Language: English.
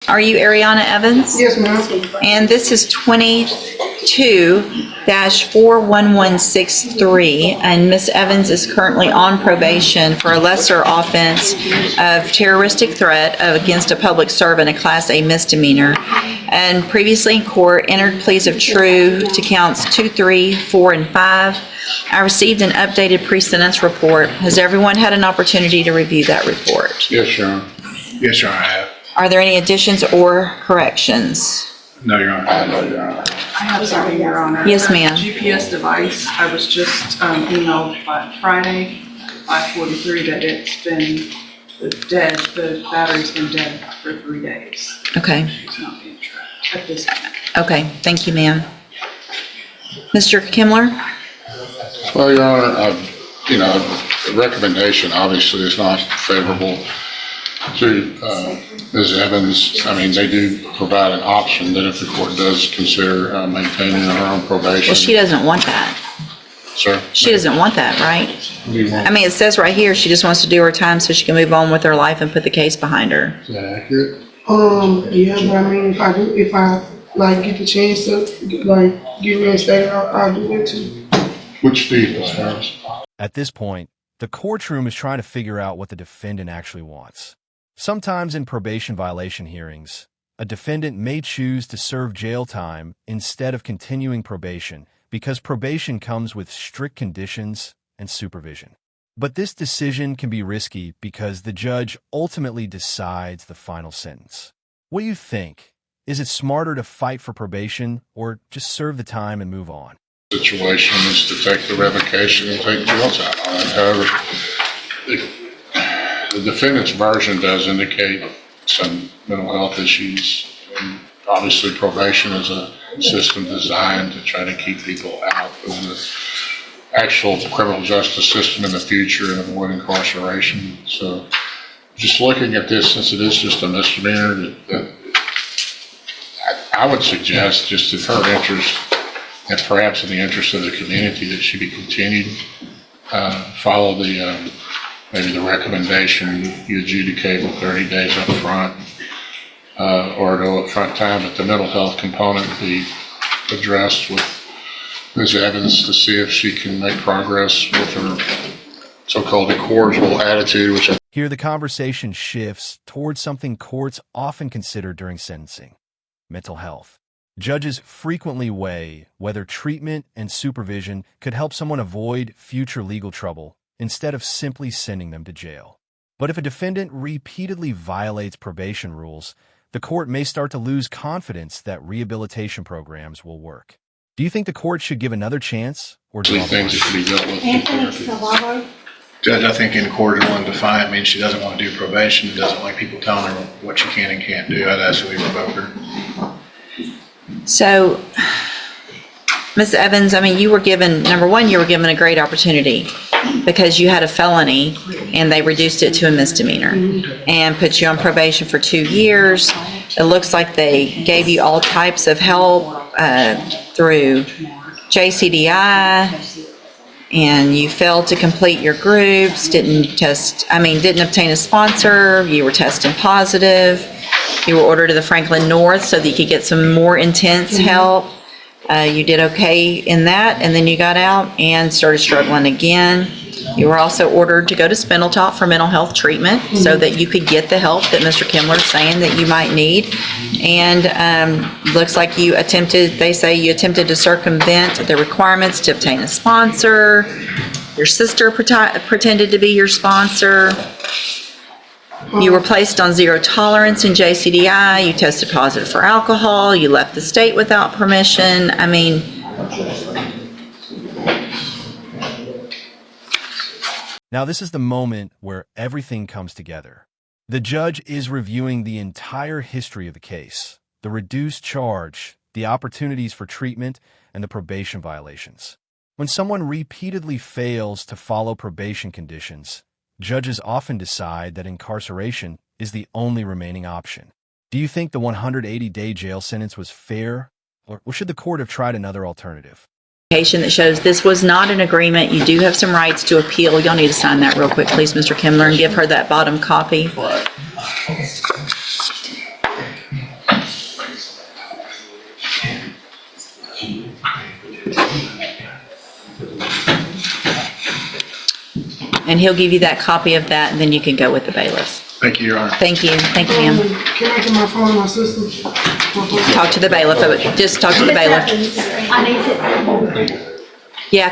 Are you Ariana Evans? Yes, ma'am. And this is 22-41163, and Ms. Evans is currently on probation for a lesser offense of terroristic threat against a public servant, a Class A misdemeanor, and previously in court entered pleas of true to counts 2, 3, 4, and 5. I received an updated pre-sentence report. Has everyone had an opportunity to review that report? Yes, Your Honor. Yes, Your Honor, I have. Are there any additions or corrections? No, Your Honor. No, Your Honor. I have something, Your Honor. Yes, ma'am. GPS device, I was just emailed by Friday, 5:43, that it's been dead, the battery's been dead for 3 days. Okay. It's not being tracked at this point. Okay, thank you, ma'am. Mr. Kimler? Well, Your Honor, the recommendation obviously is not favorable to Ms. Evans. I mean, they do provide an option that if the court does consider maintaining her own probation. Well, she doesn't want that. Sir? She doesn't want that, right? What do you want? I mean, it says right here, she just wants to do her time so she can move on with her life and put the case behind her. Is that accurate? Yeah, but I mean, if I like get the chance to like get reinstated, I'll do it too. Which do you prefer? At this point, the courtroom is trying to figure out what the defendant actually wants. Sometimes in probation violation hearings, a defendant may choose to serve jail time instead of continuing probation because probation comes with strict conditions and supervision. But this decision can be risky because the judge ultimately decides the final sentence. What do you think? Is it smarter to fight for probation or just serve the time and move on? Situation is to take the revocation and take jail time on it. However, the defendant's version does indicate some mental health issues. And obviously, probation is a system designed to try to keep people out of the actual criminal justice system in the future and avoid incarceration. So just looking at this, since it is just a misdemeanor, I would suggest, just in her interest and perhaps in the interest of the community, that she be continued, follow the maybe the recommendation you adjudicate with 30 days up front, or no upfront time, but the mental health component be addressed with Ms. Evans to see if she can make progress with her so-called incorrigible attitude, which Here the conversation shifts towards something courts often consider during sentencing: mental health. Judges frequently weigh whether treatment and supervision could help someone avoid future legal trouble instead of simply sending them to jail. But if a defendant repeatedly violates probation rules, the court may start to lose confidence that rehabilitation programs will work. Do you think the court should give another chance or draw the things that line? should be dealt with. Judge, I think in court, one defiant means she doesn't want to do probation, doesn't like people telling her what she can and can't do. I'd ask that we revoke her. So, Ms. Evans, I mean, you were given, number one, you were given a great opportunity because you had a felony and they reduced it to a misdemeanor and put you on probation for 2 years. It looks like they gave you all types of help through JCDI, and you failed to complete your groups, didn't obtain a sponsor, you were testing positive, you were ordered to the Franklin North so that you could get some more intense help. You did okay in that, and then you got out and started struggling again. You were also ordered to go to Spindletop for mental health treatment so that you could get the help that Mr. Kimler is saying that you might need. And looks like they say you attempted to circumvent the requirements to obtain a sponsor. Your sister pretended to be your sponsor. You were placed on zero tolerance in JCDI. You tested positive for alcohol. You left the state without permission. I mean, Now, this is the moment where everything comes together. The judge is reviewing the entire history of the case, the reduced charge, the opportunities for treatment, and the probation violations. When someone repeatedly fails to follow probation conditions, judges often decide that incarceration is the only remaining option. Do you think the 180-day jail sentence was fair, or should the court have tried another alternative? that shows this was not an agreement. You do have some rights to appeal. Y'all need to sign that real quick, please, Mr. Kimler, and give her that bottom copy. And he'll give you that copy of that, and then you can go with the bailiff. Thank you, Your Honor. Thank you, ma'am. Can I get my phone and my system? Talk to the bailiff, just talk to the bailiff. I need to. Yeah,